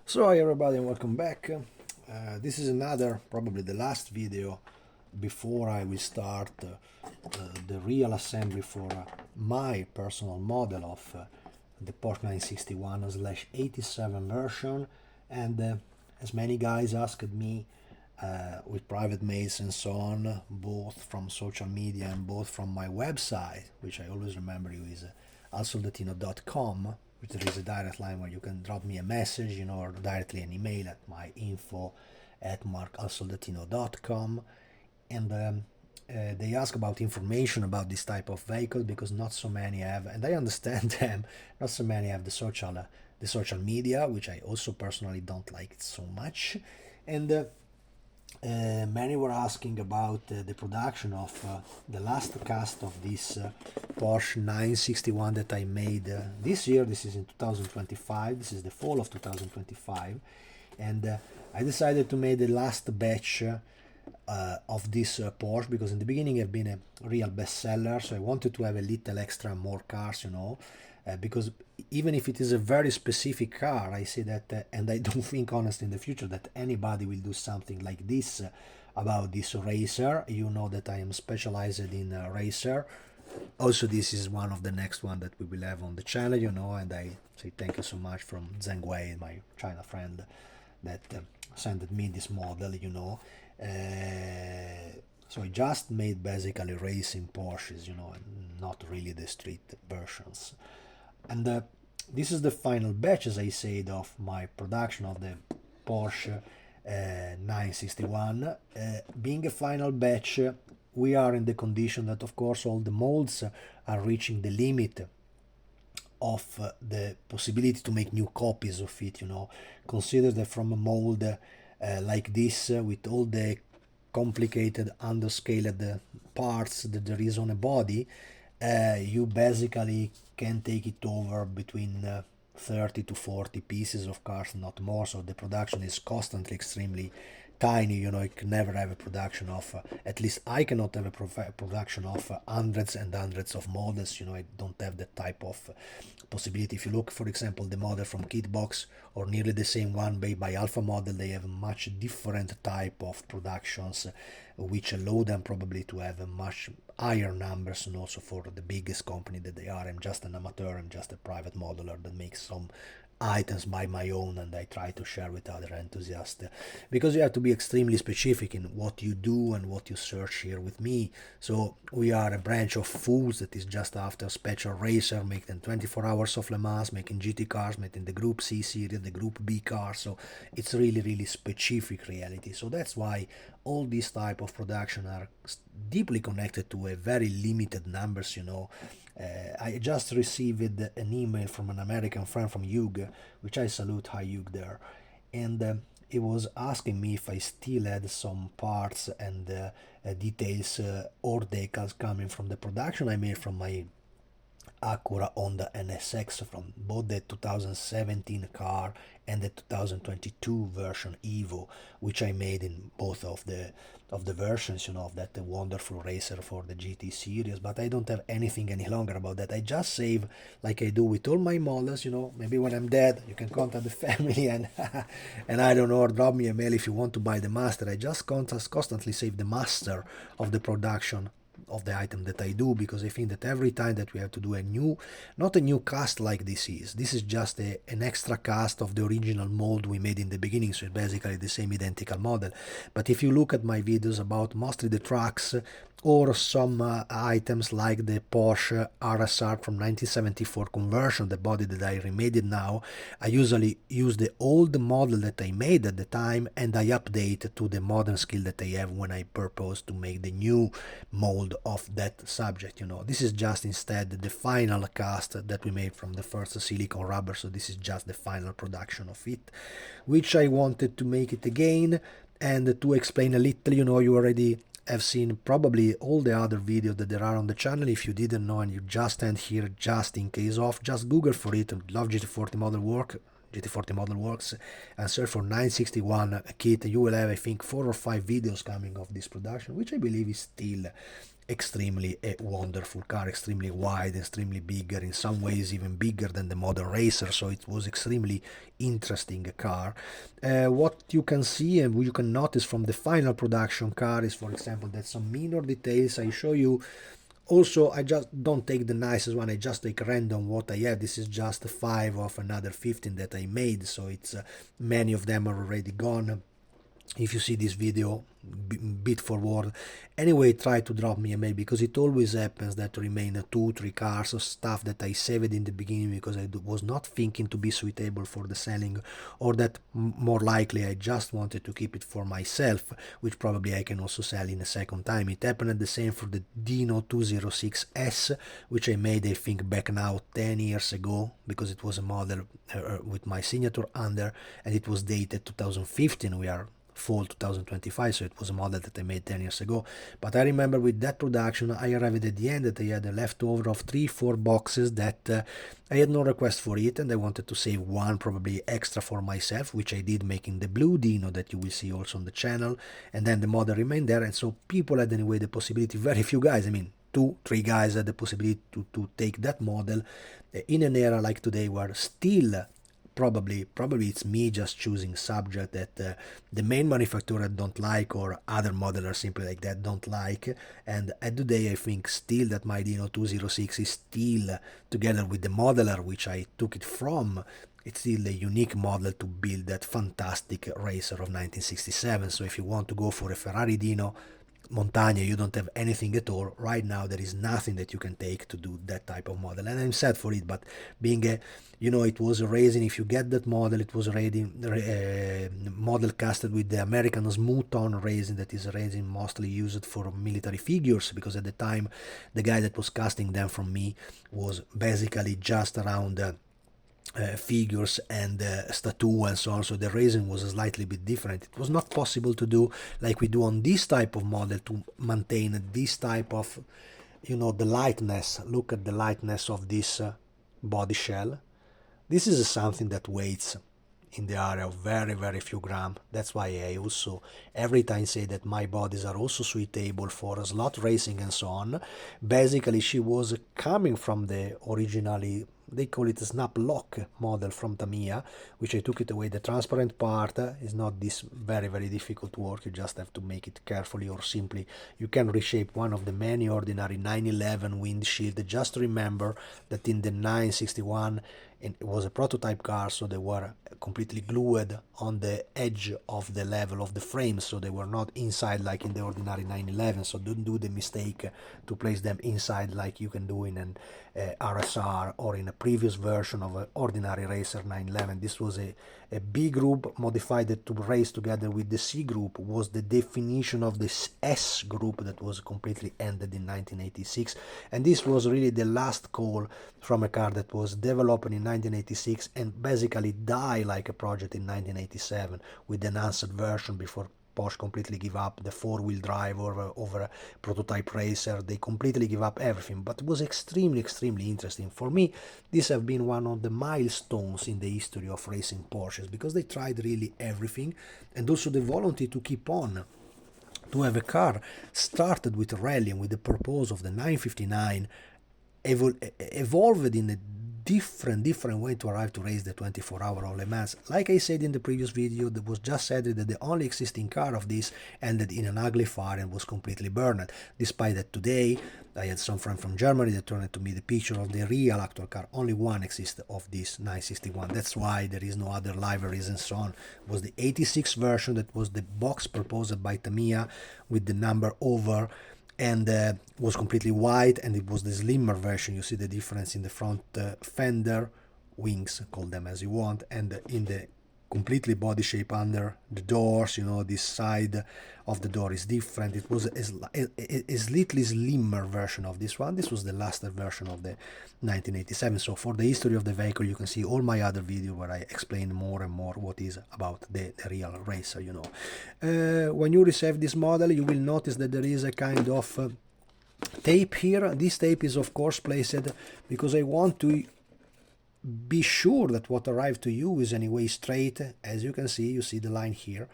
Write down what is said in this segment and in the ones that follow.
So hi everybody and welcome back. This is another, probably the last video before I will start the real assembly for my personal model of the Porsche 961/87 version. And as many guys asked me with private mails and so on, both from social media and both from my website, which I always remember you is alsoldatino.com, which there is a direct line where you can drop me a message, or directly an email at my info@markalsoldatino.com. And they ask about information about this type of vehicle because not so many have, and I understand them, not so many have the social media, which I also personally don't like so much. And many were asking about the production of the last cast of this Porsche 961 that I made this year. This is in 2025. This is the fall of 2025. And I decided to make the last batch of this Porsche because in the beginning I've been a real bestseller, so I wanted to have a little extra more cars, because even if it is a very specific car, I say that, and I don't think honestly in the future that anybody will do something like this about this racer. You know that I am specialized in racer. Also, this is one of the next one that we will have on the channel, and I say thank you so much from Zhengwei, my China friend, that sent me this model. So I just made basically racing Porsches, and not really the street versions. And this is the final batch, as I said, of my production of the Porsche 961. Being a final batch, we are in the condition that, of course, all the molds are reaching the limit of the possibility to make new copies of it. Consider that from a mold like this, with all the complicated underscaled parts that there is on a body, you basically can take it over between 30 to 40 pieces of cars, not more. So the production is constantly extremely tiny. You can never have a production of at least I cannot have a production of hundreds and hundreds of models. I don't have that type of possibility. If you look, for example, the model from Kitbox or nearly the same one made by Alpha Model, they have a much different type of productions, which allow them probably to have a much higher numbers. And also for the biggest company that they are, I'm just an amateur, I'm just a private modeler that makes some items by my own, and I try to share with other enthusiasts, because you have to be extremely specific in what you do and what you search here with me. So we are a branch of fools that is just after special racer, making 24 hours of Le Mans, making GT cars, making the Group C series, the Group B cars. So it's really specific reality. So that's why all these type of production are deeply connected to a very limited numbers. I just received an email from an American friend from Hugh, which I salute. Hi Hugh there. And he was asking me if I still had some parts and details or decals coming from the production I made from my Acura Honda NSX, from both the 2017 car and the 2022 version Evo, which I made in both of the versions, of that wonderful racer for the GT series. But I don't have anything any longer about that. I just save, like I do with all my models. Maybe when I'm dead, you can contact the family and and I don't know, or drop me a mail if you want to buy the master. I just constantly save the master of the production of the item that I do, because I think that every time that we have to do a new, not a new cast like this is just an extra cast of the original mold we made in the beginning, so it's basically the same identical model. But if you look at my videos about mostly the trucks or some items like the Porsche RSR from 1974 conversion, the body that I remade it now, I usually use the old model that I made at the time and I update to the modern skill that I have when I purpose to make the new mold of that subject. This is just instead the final cast that we made from the first silicone rubber, so this is just the final production of it, which I wanted to make it again. And to explain a little, you already have seen probably all the other videos that there are on the channel. If you didn't know and you just stand here just in case of, just Google for it, love GT40 Modelworks, and search for 961 kit. You will have, I think, 4 or 5 videos coming of this production, which I believe is still extremely a wonderful car, extremely wide, extremely bigger, in some ways even bigger than the model racer, so it was extremely interesting car. What you can see and you can notice from the final production car is, for example, that some minor details I show you. Also, I just don't take the nicest one, I just take random what I have. This is just 5 of another 15 that I made, so it's many of them are already gone. If you see this video bit forward, anyway, try to drop me a mail, because it always happens that remain 2-3 cars of stuff that I saved in the beginning because I was not thinking to be suitable for the selling, or that more likely I just wanted to keep it for myself, which probably I can also sell in a second time. It happened the same for the Dino 206S, which I made, I think, back now 10 years ago, because it was a model with my signature under, and it was dated 2015. We are fall 2025, so it was a model that I made 10 years ago. But I remember with that production I arrived at the end that I had a leftover of 3-4 boxes that I had no request for it, and I wanted to save one probably extra for myself, which I did, making the blue Dino that you will see also on the channel, and then the model remained there. And so people had anyway the possibility, very few guys, I mean 2-3 guys had the possibility to take that model in an era like today where still probably it's me just choosing subject that the main manufacturer don't like, or other modelers simply like that don't like. And at today I think still that my Dino 206 is still, together with the modeler which I took it from, it's still a unique model to build that fantastic racer of 1967. So if you want to go for a Ferrari Dino Montagna, you don't have anything at all right now. There is nothing that you can take to do that type of model, and I'm sad for it. But being a, you know, it was a resin. If you get that model, it was already model casted with the American smooth tone resin, that is a resin mostly used for military figures, because at the time the guy that was casting them from me was basically just around figures and statue and so on, so the resin was slightly bit different. It was not possible to do like we do on this type of model, to maintain this type of, you know, the lightness. Look at the lightness of this body shell. This is something that weighs in the area of very few grams. That's why I also every time say that my bodies are also suitable for slot racing and so on. Basically she was coming from the originally, they call it a snap lock model from Tamiya, which I took it away. The transparent part is not this very difficult work. You just have to make it carefully, or simply you can reshape one of the many ordinary 911 windshield. Just remember that in the 961 it was a prototype car, so they were completely glued on the edge of the level of the frame, so they were not inside like in the ordinary 911. So don't do the mistake to place them inside like you can do in an RSR or in a previous version of an ordinary racer 911. This was a B group modified to race together with the C group, was the definition of this S group that was completely ended in 1986, and this was really the last call from a car that was developed in 1986 and basically died like a project in 1987 with the enhanced version, before Porsche completely give up the 4-wheel drive over a prototype racer. They completely give up everything, but it was extremely interesting. For me, this have been one of the milestones in the history of racing Porsches, because they tried really everything, and also the volunteer to keep on, to have a car started with rally and with the purpose of the 959 evolved in a different way to arrive to race the 24-hour Le Mans. Like I said in the previous video, that was just said that the only existing car of this ended in an ugly fire and was completely burned. Despite that today, I had some friend from Germany that turned to me the picture of the real actual car. Only one exists of this 961. That's why there is no other liveries and so on. It was the 86 version that was the box proposed by Tamiya with the number over, and was completely white, and it was the slimmer version. You see the difference in the front fender, wings, call them as you want, and in the completely body shape under the doors. You know, this side of the door is different. It was a slightly slimmer version of this one. This was the last version of the 1987. So for the history of the vehicle, you can see all my other video where I explain more and more what is about the real racer, you know. When you receive this model, you will notice that there is a kind of tape here. This tape is of course placed because I want to be sure that what arrived to you is anyway straight. As you can see, you see the line here,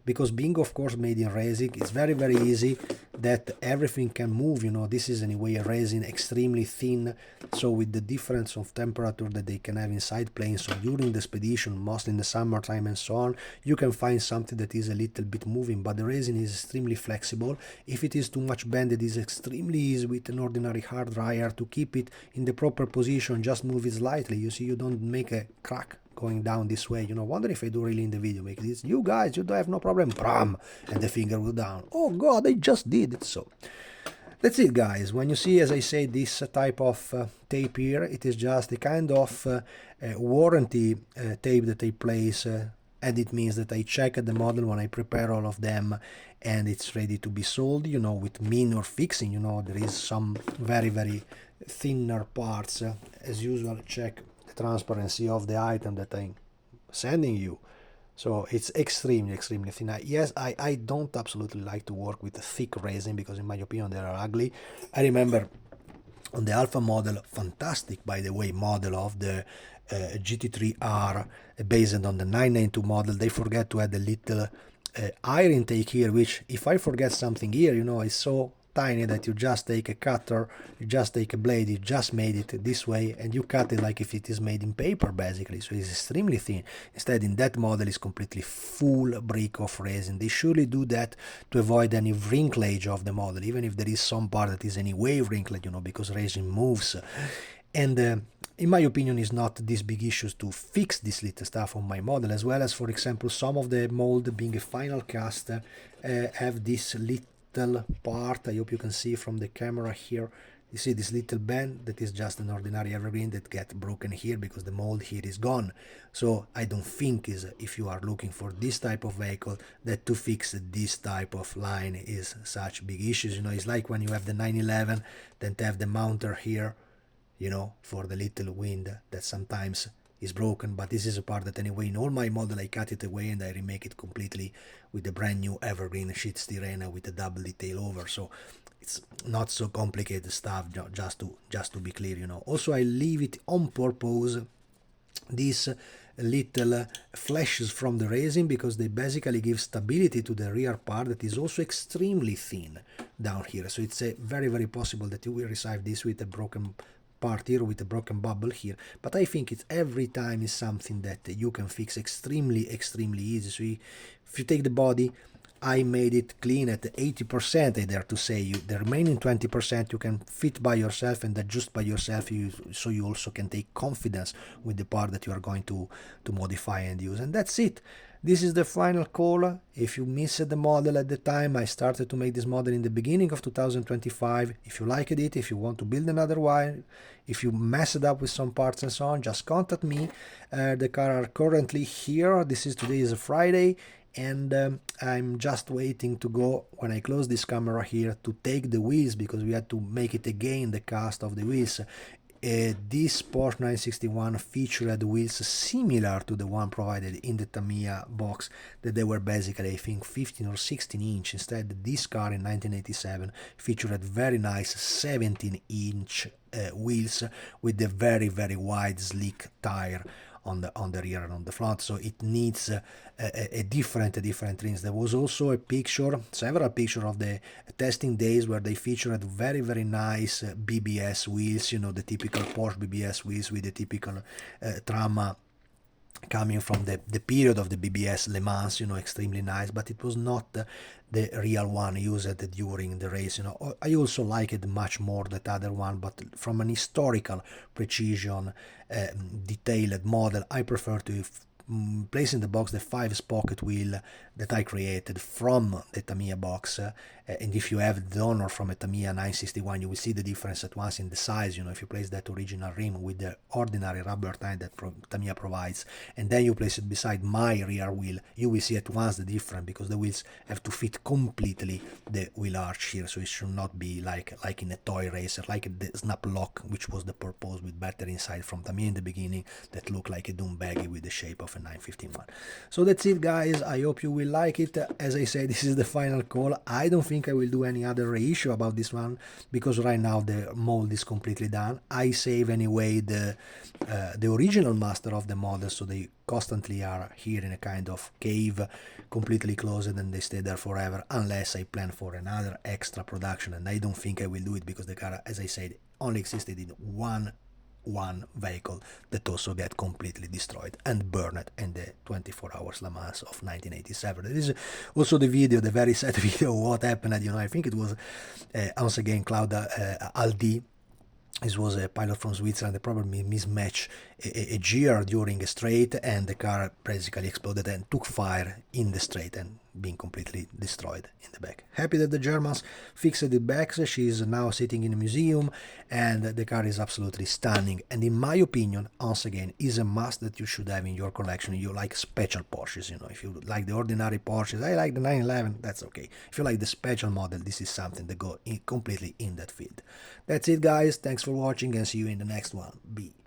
because being of course made in resin, it's very very easy that everything can move, you know. This is anyway a resin extremely thin, so with the difference of temperature that they can have inside planes, so during the expedition, mostly in the summertime and so on, you can find something that is a little bit moving, but the resin is extremely flexible. If it is too much bended, it is extremely easy with an ordinary hard dryer to keep it in the proper position, just move it slightly. You see, you don't make a crack going down this way, you know. Wonder if I do really in the video make this, you guys, you don't have no problem, bram, and the finger will down. Oh god, I just did it. So that's it, guys. When you see, as I say, this type of tape here, it is just a kind of warranty tape that I place, and it means that I check the model when I prepare all of them and it's ready to be sold, you know, with minor fixing. You know, there is some very very thinner parts, as usual. Check the transparency of the item that I'm sending you. So it's extremely thin. Yes, I don't absolutely like to work with thick resin because in my opinion they are ugly. I remember on the Alpha model, fantastic by the way, model of the GT3R based on the 992 model, they forget to add a little air intake here, which if I forget something here, you know, it's so tiny that you just take a cutter, you just take a blade, you just made it this way and you cut it like if it is made in paper basically, so it's extremely thin. Instead in that model is completely full brick of resin. They surely do that to avoid any wrinklage of the model, even if there is some part that is anyway wrinkled, you know, because resin moves. And in my opinion is not this big issues to fix this little stuff on my model, as well as for example some of the mold being a final cast have this little part. I hope you can see from the camera here. You see this little bend that is just an ordinary evergreen that get broken here because the mold here is gone. So I don't think is, if you are looking for this type of vehicle, that to fix this type of line is such big issues. You know, it's like when you have the 911 then to have the mounter here, you know, for the little wind that sometimes is broken. But this is a part that anyway in all my model I cut it away and I remake it completely with the brand new evergreen sheet stirena with a double detail over. So it's not so complicated stuff, just to be clear, you know. Also I leave it on purpose, these little flashes from the resin, because they basically give stability to the rear part that is also extremely thin down here. So it's a very very possible that you will receive this with a broken part here, with a broken bubble here, but I think it's every time is something that you can fix extremely easy. So if you take the body, I made it clean at 80%, I dare to say. The remaining 20% you can fit by yourself and adjust by yourself, so you also can take confidence with the part that you are going to modify and use. And that's it. This is the final call. If you missed the model at the time, I started to make this model in the beginning of 2025. If you liked it, if you want to build another one, if you messed up with some parts and so on, just contact me. The car are currently here. Today is a Friday, and I'm just waiting to go, when I close this camera here, to take the wheels, because we had to make it again, the cast of the wheels. This Porsche 961 featured wheels similar to the one provided in the Tamiya box, that they were basically I think 15 or 16 inch. Instead this car in 1987 featured very nice 17-inch wheels with the very very wide slick tire on the rear and on the front, so it needs a different rims. There was also a picture, several pictures of the testing days where they featured very very nice BBS wheels, you know, the typical Porsche BBS wheels with the typical trauma coming from the period of the BBS Le Mans, you know, extremely nice, but it was not the real one used during the race, you know. I also like it much more that other one, but from an historical precision detailed model, I prefer to place in the box the 5-sprocket wheel that I created from the Tamiya box, and if you have the donor from a Tamiya 961, you will see the difference at once in the size, you know. If you place that original rim with the ordinary rubber tire that Tamiya provides, and then you place it beside my rear wheel, you will see at once the difference, because the wheels have to fit completely the wheel arch here, so it should not be like in a toy racer, like the snap lock, which was the purpose with better inside from Tamiya in the beginning, that looked like a dune baggy with the shape of of a 915 one. So that's it, guys. I hope you will like it. As I said, this is the final call. I don't think I will do any other reissue about this one, because right now the mold is completely done. I save anyway the original master of the model, so they constantly are here in a kind of cave, completely closed, and they stay there forever, unless I plan for another extra production, and I don't think I will do it, because the car, as I said, only existed in one vehicle that also get completely destroyed and burned in the 24 hours Le Mans of 1987. There is also the video, the very sad video of what happened. You know, I think it was once again Claude Aldi. This was a pilot from Switzerland. They probably mismatched a gear during a straight, and the car basically exploded and took fire in the straight and being completely destroyed in the back. Happy that the Germans fixed the backs. She is now sitting in a museum, and the car is absolutely stunning. And in my opinion, once again, is a must that you should have in your collection. You like special Porsches, you know. If you like the ordinary Porsches, I like the 911, that's okay. If you like the special model, this is something that go completely in that field. That's it, guys. Thanks for watching, and see you in the next one. Bye.